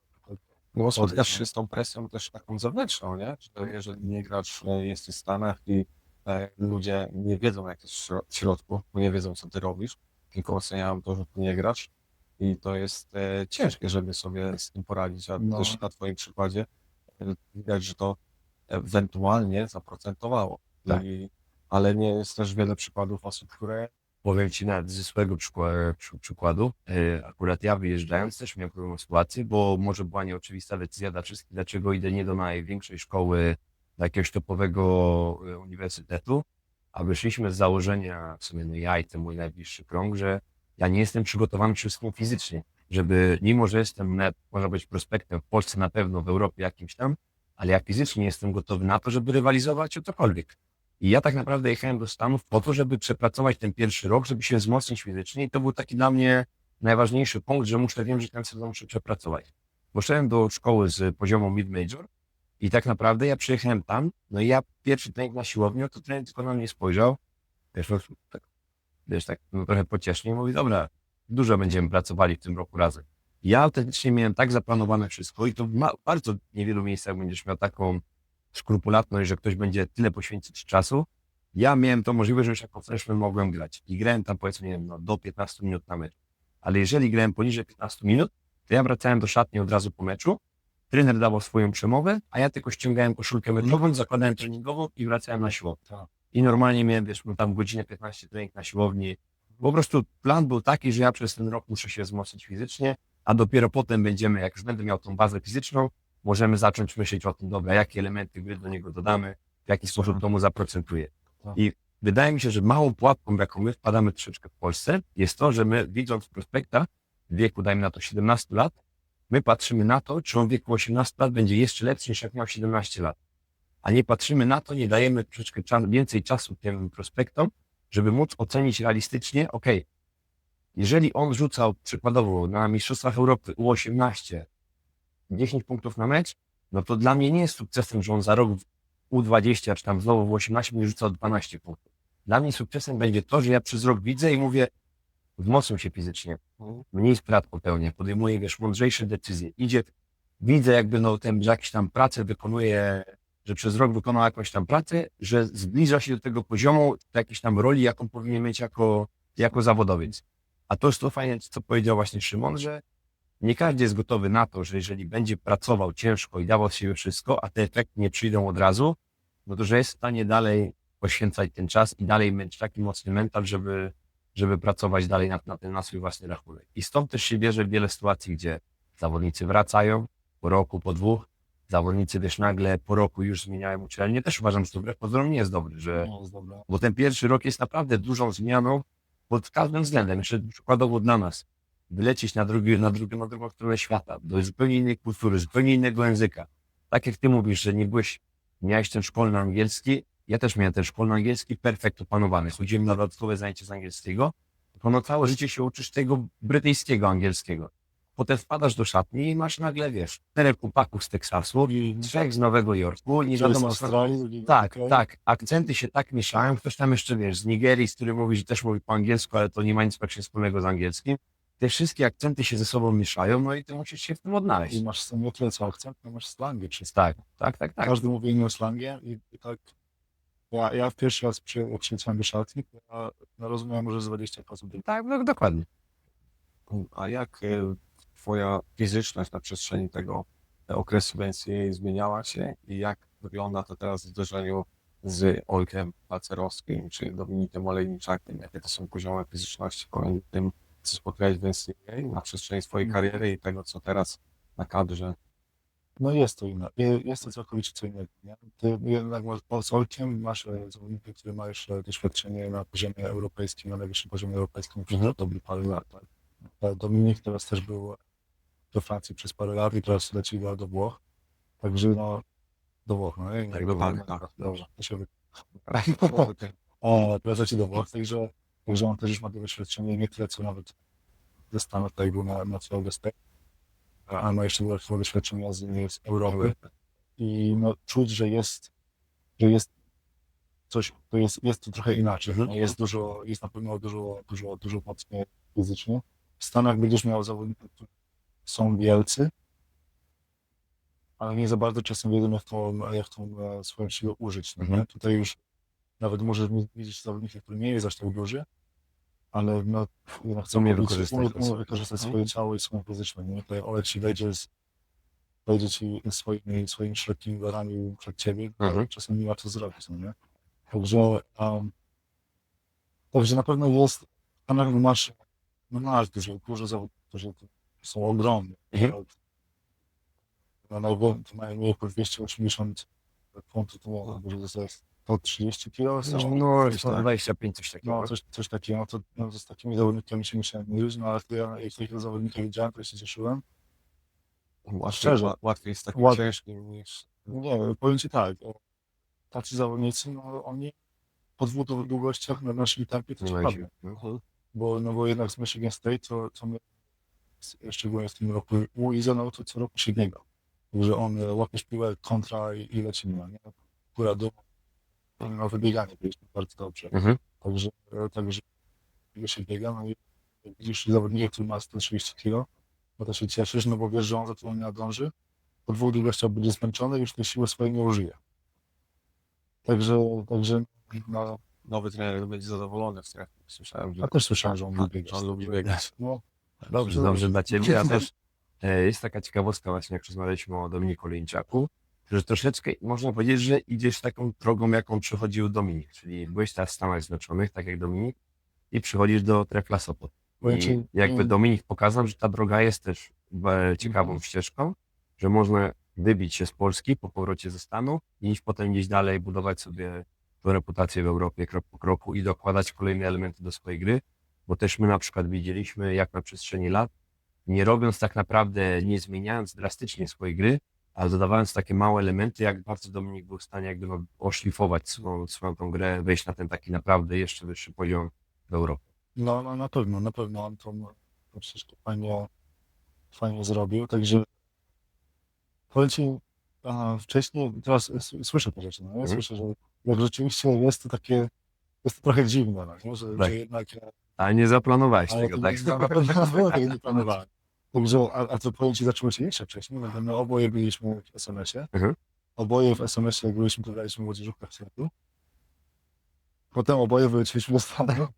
no bo spotkasz się z tą presją też taką zewnętrzną, nie? Że jeżeli nie gracz jesteś w Stanach i ludzie nie wiedzą, jak jest w środku, bo nie wiedzą, co ty robisz, tylko oceniają to, że ty nie grasz i to jest ciężkie, żeby sobie z tym poradzić, a No. też na twoim przykładzie widać, że to ewentualnie zaprocentowało. Tak. Ale nie jest też wiele przykładów osób, które Powiem ci nawet ze swojego przykładu. Akurat ja wyjeżdżając też miałem podobną sytuację, bo może była nieoczywista decyzja dla wszystkich, dlaczego idę nie do największej szkoły, do jakiegoś topowego uniwersytetu, a wyszliśmy z założenia, w sumie no ja i ten mój najbliższy krąg, że ja nie jestem przygotowany przede wszystkim fizycznie, żeby mimo, że jestem, można być prospektem w Polsce na pewno, w Europie jakimś tam, ale ja fizycznie nie jestem gotowy na to, żeby rywalizować o cokolwiek. I ja tak naprawdę jechałem do Stanów po to, żeby przepracować ten pierwszy rok, żeby się wzmocnić fizycznie i to był taki dla mnie najważniejszy punkt, że wiem, że ten sezon muszę przepracować. Poszedłem do szkoły z poziomu mid-major i tak naprawdę ja przyjechałem tam, no i ja pierwszy trening na siłowni, to trener tylko na mnie spojrzał, tak no, trochę pociesznie i mówi, dobra, dużo będziemy pracowali w tym roku razem. Ja autentycznie miałem tak zaplanowane wszystko i to w bardzo niewielu miejscach będziesz miał taką skrupulatność, że ktoś będzie tyle poświęcić czasu. Ja miałem tą możliwość, że już jako freshman mogłem grać i grałem tam powiedzmy, nie wiem, no, do 15 minut na mecz. Ale jeżeli grałem poniżej 15 minut, to ja wracałem do szatni od razu po meczu, trener dawał swoją przemowę, a ja tylko ściągałem koszulkę meczową, zakładałem treningową i wracałem na siłownię. Tak. I normalnie miałem, wiesz, no, tam godzinę 15 trening na siłowni. Po prostu plan był taki, że ja przez ten rok muszę się wzmocnić fizycznie, a dopiero potem będziemy, jak już będę miał tą bazę fizyczną, możemy zacząć myśleć o tym, dobra, jakie elementy gry do niego dodamy, w jaki sposób to mu zaprocentuje. Tak. I wydaje mi się, że małą pułapką, jaką my wpadamy troszeczkę w Polsce, jest to, że my widząc prospekta w wieku, dajmy na to 17 lat, my patrzymy na to, czy on w wieku 18 lat będzie jeszcze lepszy niż jak miał 17 lat. A nie patrzymy na to, nie dajemy troszeczkę więcej czasu tym prospektom, żeby móc ocenić realistycznie, jeżeli on rzucał przykładowo na Mistrzostwach Europy U18 10 punktów na mecz, no to dla mnie nie jest sukcesem, że on za rok w U20, czy tam znowu w U18 będzie rzucał 12 punktów. Dla mnie sukcesem będzie to, że ja przez rok widzę i mówię, wzmocnił się fizycznie, mniej strat popełnia, podejmuje, wiesz, mądrzejsze decyzje, widzę jakby, no, że jakieś tam pracę wykonuje, że przez rok wykonał jakąś tam pracę, że zbliża się do tego poziomu, do jakiejś tam roli, jaką powinien mieć jako zawodowiec. A to jest to fajne, co powiedział właśnie Szymon, że nie każdy jest gotowy na to, że jeżeli będzie pracował ciężko i dawał z siebie wszystko, a te efekty nie przyjdą od razu, no to że jest w stanie dalej poświęcać ten czas i dalej mieć taki mocny mental, żeby pracować dalej na swój własny rachunek. I stąd też się bierze wiele sytuacji, gdzie zawodnicy wracają po roku, po 2, zawodnicy też nagle po roku już zmieniają uczelnię. Też uważam, że to wbrew pozorom nie jest dobry, No, jest dobra. bo ten pierwszy rok jest naprawdę dużą zmianą pod każdym względem. Jeszcze przykładowo dla nas. Wylecieć na drugą stronę świata, do zupełnie innej kultury, zupełnie innego języka. Tak jak ty mówisz, że miałeś ten szkolny angielski, ja też miałem ten szkolny angielski perfekt opanowany. Chodziłem na dodatkowe zajęcia z angielskiego, Ono całe życie się uczysz tego brytyjskiego angielskiego. Potem wpadasz do szatni i masz nagle, wiesz, 4 chłopaków z Teksasu, 3 z Nowego Jorku, nie z wiadomo Australii, drugi Tak, kraj. tak. Akcenty się tak mieszają. Ktoś tam jeszcze, wiesz, z Nigerii, z którym mówi, że też mówi po angielsku, ale to nie ma nic praktycznie wspólnego z angielskim. Te wszystkie akcenty się ze sobą mieszają, no i ty musisz się w tym odnaleźć. I masz nie tyle co akcent, to masz slangi wszystko. Tak. Każdy mówi innym slangiem i tak. Ja pierwszy raz przyjechałem do szatni, to ja rozumiałem może z 20%. Tak, no, dokładnie. A jak twoja fizyczność na przestrzeni tego okresu w NCAA zmieniała się i jak wygląda to teraz w zderzeniu z Olkiem Balcerowskim czy Dominikiem Olejniczakiem? Jakie to są poziomy fizyczności pomiędzy tym, co spotkałeś w NCAA na przestrzeni swojej kariery i tego, co teraz na kadrze? No jest to inne. Jest to całkowicie co innego. Nie? Ty jednak z Olkiem masz zawodnika, który ma już doświadczenie na poziomie europejskim, na najwyższym poziomie europejskim przez dobry parę lat. Tak? Dominik teraz też był do Francji przez parę lat i teraz leci do Włoch. Także no, do Włoch, no nie? Tak, dokładnie. Tak, dobrze. To się Tak. O, teraz leci do Włoch, także on też już ma doświadczenie, nie tyle co nawet ze Stanów, tutaj był na Florida State, ale ma jeszcze dodatkowe doświadczenia z Europy. I no, czuć, że jest coś, jest to trochę inaczej. No, jest na pewno dużo mocniej fizycznie. W Stanach będziesz miał zawodników, którzy są wielcy, ale nie za bardzo czasem wiedzą, jak tą swoją siłę użyć. No, nie? Tutaj już nawet możesz widzieć zawodnika, który nie jest aż tak duży, ale no, Umie wykorzystać swoje ciało i swoją fizyczność. Nie? Tutaj Olek ci wejdzie swoimi szerokimi barami przed ciebie, czasem nie ma co zrobić. No nie? Także na pewno jest, a masz dużo zawodników, którzy są ogromni. Mają mniej po 280 funtów, to może to jest 130 kg. No, 125, coś takiego. No, coś takiego, to z takimi zawodnikami się musiałem mierzyć, no ale jak takiego zawodnika widziałem, to się cieszyłem. Szczerze. Łatwiej jest takim Łat- ciężkim niż... Nie, powiem ci tak, tacy zawodnicy, no oni po 2 długościach na naszym tempie to Nie ci ma padną. siły. Bo jednak z Michigan State, to my, szczególnie w tym roku, u Izona to co roku się biega. Także on łapiesz piłę, kontra i lecimy. Nie? Akurat no, wybieganie byliśmy bardzo dobrze. Także się biega, no i jak widzisz zawodnika, który ma 130 kg, no to się cieszysz, no bo wiesz, że on za tobą nie nadąży. Po 2 długościach będzie zmęczony i już tej siły swojej nie użyje. Także no, Nowy trener będzie zadowolony w strefie. Słyszałem, że... ja też słyszałem, że on lubi biegać. On lubi biegać. No, Dobrze dla ciebie. Ja też jest taka ciekawostka właśnie, jak rozmawialiśmy o Dominiku Olejniczaku, że troszeczkę można powiedzieć, że idziesz taką drogą, jaką przechodził Dominik, czyli byłeś teraz w Stanach Zjednoczonych, tak jak Dominik, i przychodzisz do Trefla Sopot. I jakby Dominik pokazał, że ta droga jest też ciekawą ścieżką, że można wybić się z Polski po powrocie ze Stanów i iść potem gdzieś dalej, budować sobie tą reputację w Europie krok po kroku i dokładać kolejne elementy do swojej gry, bo też my na przykład widzieliśmy, jak na przestrzeni lat, nie robiąc tak naprawdę, nie zmieniając drastycznie swojej gry, ale dodawając takie małe elementy, jak bardzo Dominik był w stanie jakby no, oszlifować swoją tą grę, wejść na ten taki naprawdę jeszcze wyższy poziom w Europie. No, na pewno on to wszystko fajnie zrobił, także powiem ci, wcześniej, teraz słyszę te rzeczy, no, słyszę, że jak rzeczywiście jest to trochę dziwne, no, nie? Że jednak... Ale nie zaplanowałeś Ale tego, tak? na pewno tego nie planowałem. Także, a co powiem ci, zaczęło się jeszcze wcześniej, no, my oboje byliśmy w SMS-ie, oboje w SMS-ie, jak byliśmy, to graliśmy w młodzieżówkach w Seattle. Potem oboje wyleciliśmy do Stanów.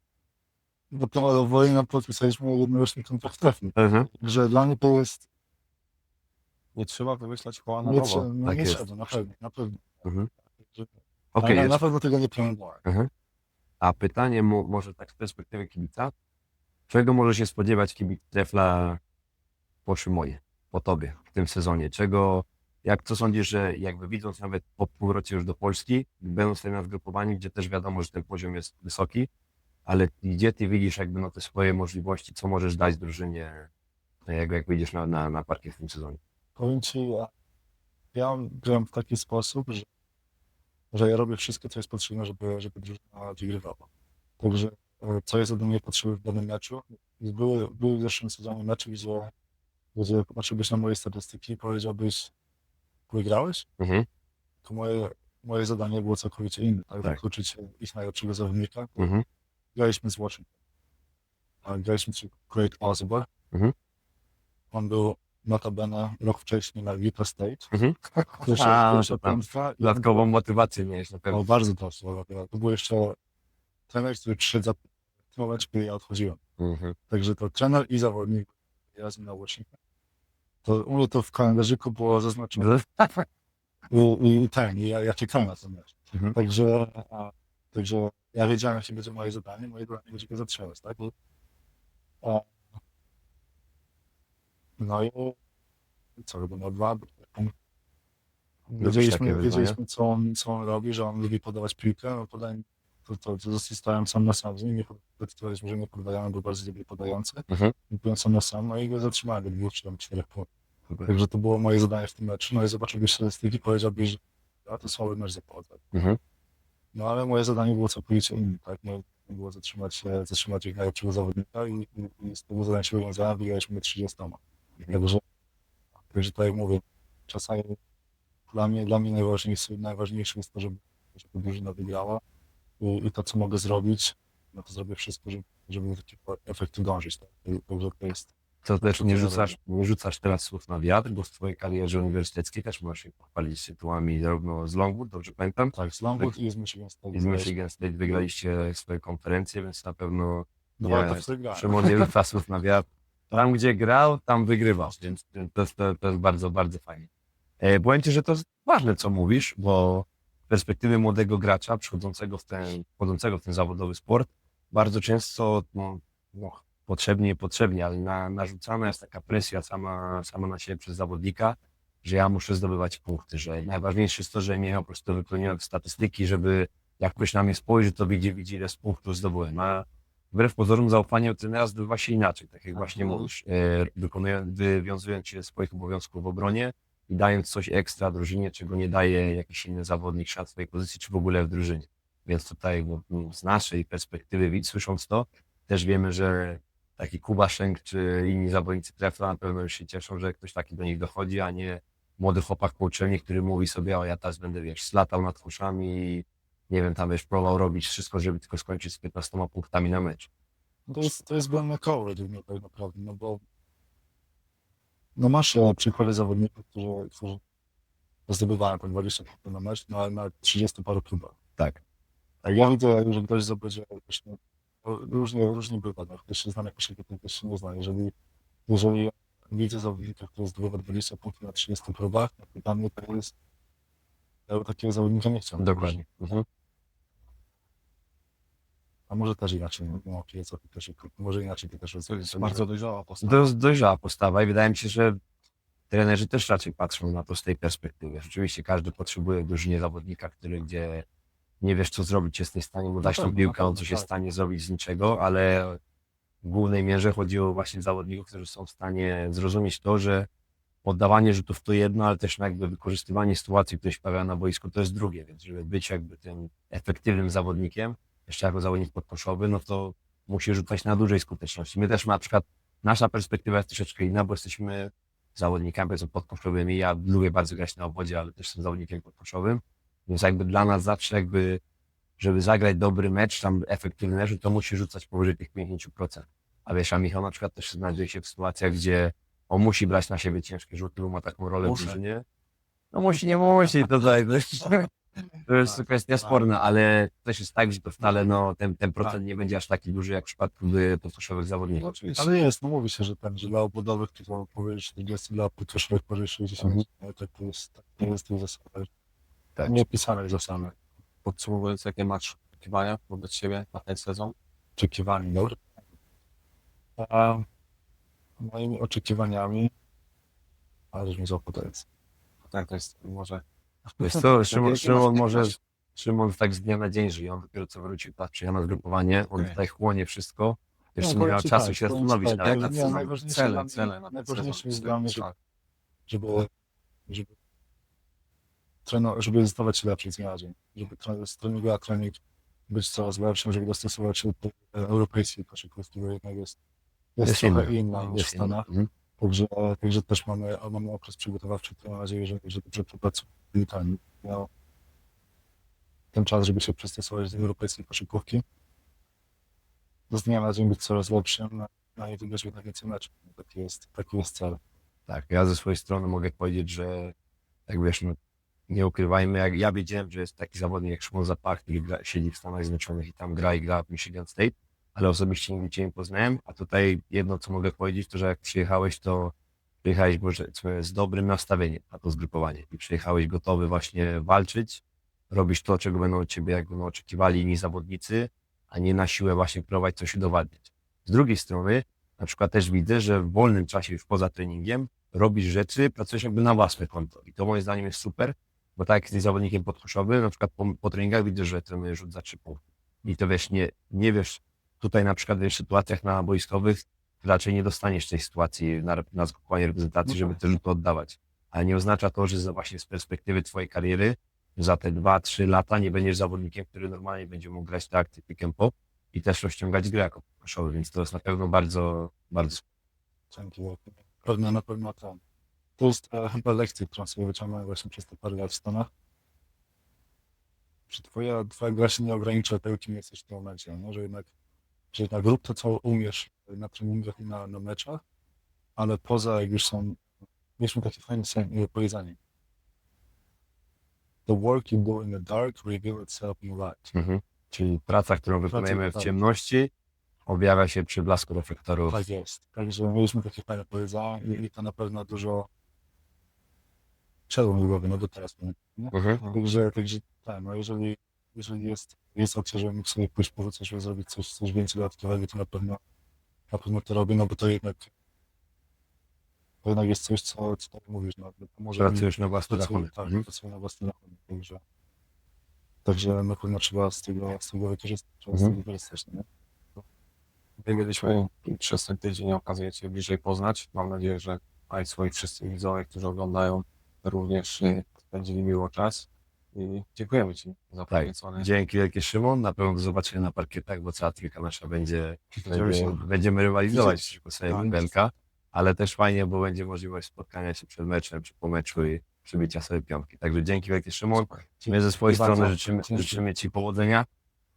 Potem oboje podpisaliśmy jednoroczny kontrakt trefny. Że dla mnie to jest... Nie trzeba wymyślać koła na Nie, nowo. no, nie jest. trzeba, na pewno. Okej, Na pewno tego nie planowałem. a pytanie może tak z perspektywy kibica, czego może się spodziewać kibic Trefla po Szymonie, po tobie w tym sezonie? Co sądzisz, że jakby widząc nawet po powrocie już do Polski, będąc tutaj na zgrupowaniu, gdzie też wiadomo, że ten poziom jest wysoki, ale gdzie ty widzisz jakby no te swoje możliwości, co możesz dać drużynie, jak wyjdziesz na parkiet w tym sezonie? Powiem ci, ja gram w taki sposób, że ja robię wszystko, co jest potrzebne, żeby drużyna wygrywała. Także co jest ode mnie potrzebne w danym meczu. I były w zeszłym sezonie mecze, gdzie patrzyłbyś na moje statystyki i powiedziałbyś, wygrałeś? Mhm. To moje zadanie było całkowicie inne. Tak? Tak. Wykluczyć ich najlepszego zawodnika. Mhm. Graliśmy z Washington. Graliśmy z Great Osborne. Mhm. On był notabene rok wcześniej na Utah State. Mhm. Pierwsza to tam piątka. Dodatkową motywację miałeś na pewno. Bardzo to słowa. To był jeszcze trener, który przyszedł za tym momencie, kiedy ja odchodziłem. Mhm. Także to trener i zawodnik razem na Washington. To u mnie to w kalendarzyku było zaznaczone. I ja czekałem na ten mecz. Mhm. Także ja wiedziałem, jakie będzie moje zadanie. Moje zadanie będzie go zatrzymać, tak? No i co, chyba na 2. Wiedzieliśmy co on robi, że on lubi podawać piłkę. No podań, to zostałem sam na sam z nim. Decydowaliśmy, że nie podajemy, bo bardzo dobry podający. Mhm. Byłem sam na sam, no i go zatrzymałem do 2 czy tam 4 punktów. Super. Także to było moje zadanie w tym meczu. No i zobaczyłbyś statystyki, powiedziałbyś, że to słaby mecz za Poznań. Mhm. No ale moje zadanie było całkowicie inne, tak? Moje zadanie było zatrzymać ich najlepszego zawodnika i z tego zadania się wywiązałem, wygraliśmy 30. Także tak jak mówię, czasami dla mnie najważniejsze jest to, żeby drużyna wygrała i to, co mogę zrobić, no to zrobię wszystko, żeby do takiego efektu dążyć. Tak? Także to jest. To też nie rzucasz teraz słów na wiatr, bo w twojej karierze uniwersyteckiej też możesz się pochwalić tytułami zarówno z Longwood, dobrze pamiętam, Tak, z Longwood i z Michigan State. i z Michigan State wygraliście swoje konferencje, więc na pewno Dwa to wygrałem. Szymon nie rzuca słów na wiatr. Tam, gdzie grał, tam wygrywał, więc to jest bardzo, bardzo fajnie. Powiem ci, że to jest ważne, co mówisz, bo z perspektywy młodego gracza wchodzącego w ten zawodowy sport, bardzo często potrzebnie, ale narzucana jest taka presja sama na siebie przez zawodnika, że ja muszę zdobywać punkty, że najważniejsze jest to, że miałem po prostu wypełnione statystyki, żeby jak ktoś na mnie spojrzy, to widzi ile z punktów zdobyłem. A wbrew pozorom zaufanie od trenera zdobywa się inaczej, tak jak właśnie mówisz, wywiązując się ze swoich obowiązków w obronie i dając coś ekstra drużynie, czego nie daje jakiś inny zawodnik na swojej pozycji, czy w ogóle w drużynie. Więc tutaj z naszej perspektywy, słysząc to, też wiemy, że taki Kuba Szenk czy inni zawodnicy Trefla na pewno już się cieszą, że ktoś taki do nich dochodzi, a nie młody chłopak po uczelni, który mówi sobie, o ja teraz będę, slatał nad koszami i nie wiem, tam próbował robić wszystko, żeby tylko skończyć z 15 punktami na mecz. To jest błędne koło według mnie tak naprawdę, no bo masz przykłady zawodników, którzy zdobywają po 20 punktów na mecz, no ale na 30 paru klubach. Tak. Tak, ja widzę, że ktoś zdobędzie właśnie, różnie bywa, no, ktoś się zna na koszykówce, ktoś się nie zna. Jeżeli widzę zawodnika, który zdobywa 20 punktów na 30 próbach, to dla mnie to jest, ja takiego zawodnika nie chciałbym. Dokładnie. Mhm. A może też inaczej, może inaczej to też To jest bardzo dojrzała postawa. To jest dojrzała postawa i wydaje mi się, że trenerzy też raczej patrzą na to z tej perspektywy. Rzeczywiście każdy potrzebuje w drużynie zawodnika, gdzie nie wiesz, co zrobić, jesteś w stanie mu dać tą piłkę, on coś jest w stanie zrobić z niczego, ale w głównej mierze chodzi o właśnie zawodników, którzy są w stanie zrozumieć to, że oddawanie rzutów to jedno, ale też jakby wykorzystywanie sytuacji, które się pojawia na boisku, to jest drugie, więc żeby być jakby tym efektywnym zawodnikiem, jeszcze jako zawodnik podkoszowy, no to musi rzucać na dużej skuteczności. My też na przykład, nasza perspektywa jest troszeczkę inna, bo jesteśmy zawodnikami powiedzmy podkoszowymi. Ja lubię bardzo grać na obwodzie, ale też jestem zawodnikiem podkoszowym, więc jakby dla nas zawsze jakby, żeby zagrać dobry mecz, tam efektywny mecz, to musi rzucać powyżej tych 50%. A wiesz, a Michał na przykład też znajduje się w sytuacjach, gdzie on musi brać na siebie ciężkie rzuty, bo ma taką rolę w drużynie. No musi, nie musi, tutaj. To jest kwestia sporna, ale też jest tak, że to wcale ten procent nie będzie aż taki duży, jak w przypadku podkoszowych zawodników. Ale jest, no mówi się, że dla obudowych to powyżej 40, dla podkoszowych powyżej 60. Tak to jest zasada. Tak. Nie pisane zasady. Podsumowując, jakie masz oczekiwania wobec siebie na ten sezon? Oczekiwani, dobrze? A moimi oczekiwaniami, ale mi złapał to jest. Tak, to jest może... Wiesz co, Szymon tak z dnia na dzień żyje, on dopiero co wrócił, patrzy na zgrupowanie, on tutaj chłonie wszystko, jeszcze nie miał czasu się zastanowić nawet nad tym. Najważniejsze jest dla mnie, żeby zdawać się lepszej z dnia na dzień, żeby z treningu na trening być coraz lepszym, żeby dostosować się do europejskiej koszykówki, bo jednak jest Jest trochę inny. inna niż w Stanach. Mhm. Także też mamy okres przygotowawczy, to mam nadzieję, że dobrze popracujemy. Miał ten czas, żeby się przystosować do europejskiej koszykówki. Z dnia na dzień być coraz lepszym, a nie wygrać jednak więcej meczów. Taki jest cel. Tak, ja ze swojej strony mogę powiedzieć, że jak wiesz, no, nie ukrywajmy, jak ja wiedziałem, że jest taki zawodnik jak Szymon Zapach, który siedzi w Stanach Zjednoczonych i tam gra w Michigan State, ale osobiście nigdy cię nie poznałem, a tutaj jedno, co mogę powiedzieć, to że jak przyjechałeś, to przyjechałeś z dobrym nastawieniem na to zgrupowanie i przyjechałeś gotowy właśnie walczyć, robić to, czego będą od ciebie jak będą oczekiwali inni zawodnicy, a nie na siłę właśnie próbować coś udowadniać. Z drugiej strony, na przykład też widzę, że w wolnym czasie już poza treningiem robisz rzeczy, pracujesz jakby na własne konto i to moim zdaniem jest super, bo tak jak jesteś zawodnikiem podkoszowym, na przykład po treningach widzę, że trenujesz rzut za 3 punkty i to wiesz, nie wiesz, tutaj na przykład w sytuacjach na boiskowych raczej nie dostaniesz tej sytuacji na zgrupowanie reprezentacji, żeby te rzuty oddawać. Ale nie oznacza to, że właśnie z perspektywy twojej kariery za te 2-3 lata nie będziesz zawodnikiem, który normalnie będzie mógł grać te akcje pick and pop i też rozciągać grę jako koszowy, więc to jest na pewno bardzo, bardzo Dzięki. Na pewno tak. To jest chyba lekcja, którą sobie wyciągnąłem właśnie przez te parę lat w Stanach. Że twoja gra się nie ogranicza tego, kim jesteś w tym momencie, no? Że jednak rób to, co umiesz na treningach i na meczach, ale poza, jak już są, mieliśmy takie fajne powiedzenie. The work you do in the dark reveal itself in light. Czyli praca, którą wykonujemy w tak. ciemności, objawia się przy blasku reflektorów. Tak jest. Także mieliśmy takie fajne powiedzenia i to na pewno dużo siadło mi do głowy, no do teraz. Nie? Także tak, no jeżeli jest opcja, żebym mógł sobie pójść porzucać, żeby zrobić coś więcej dodatkowego, to na pewno to robię, no bo to jednak jest coś, co tak mówisz, no, może Pracujesz na własny rachunek. Tak, pracuję na własny rachunek, także na pewno trzeba z tego wykorzystać, nie? My mieliśmy przez ten tydzień okazję Cię bliżej poznać. Mam nadzieję, że Państwo i wszyscy widzowie, którzy oglądają, również spędzili miło czas. I dziękujemy Ci za Tak, poświęcony. dzięki wielkie Szymon, na pewno do zobaczenia na parkietach, bo cała trójka nasza będziemy rywalizować przeciwko sobie Tak. Belka, ale też fajnie, bo będzie możliwość spotkania się przed meczem, czy po meczu i przybicia sobie piątki. Także dzięki wielkie Szymon. My ze swojej Bardzo. strony Dzięki. życzymy Ci powodzenia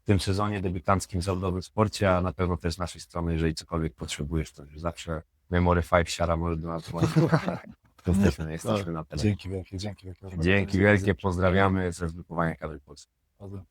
w tym sezonie debiutanckim w zawodowym sporcie, a na pewno też z naszej strony, jeżeli cokolwiek potrzebujesz, to zawsze Memory 5 siara może do nas jesteśmy na tyle. Dzięki wielkie. Dzięki wielkie, pozdrawiamy ze zgrupowania kadry Polski. Pozdrawiam.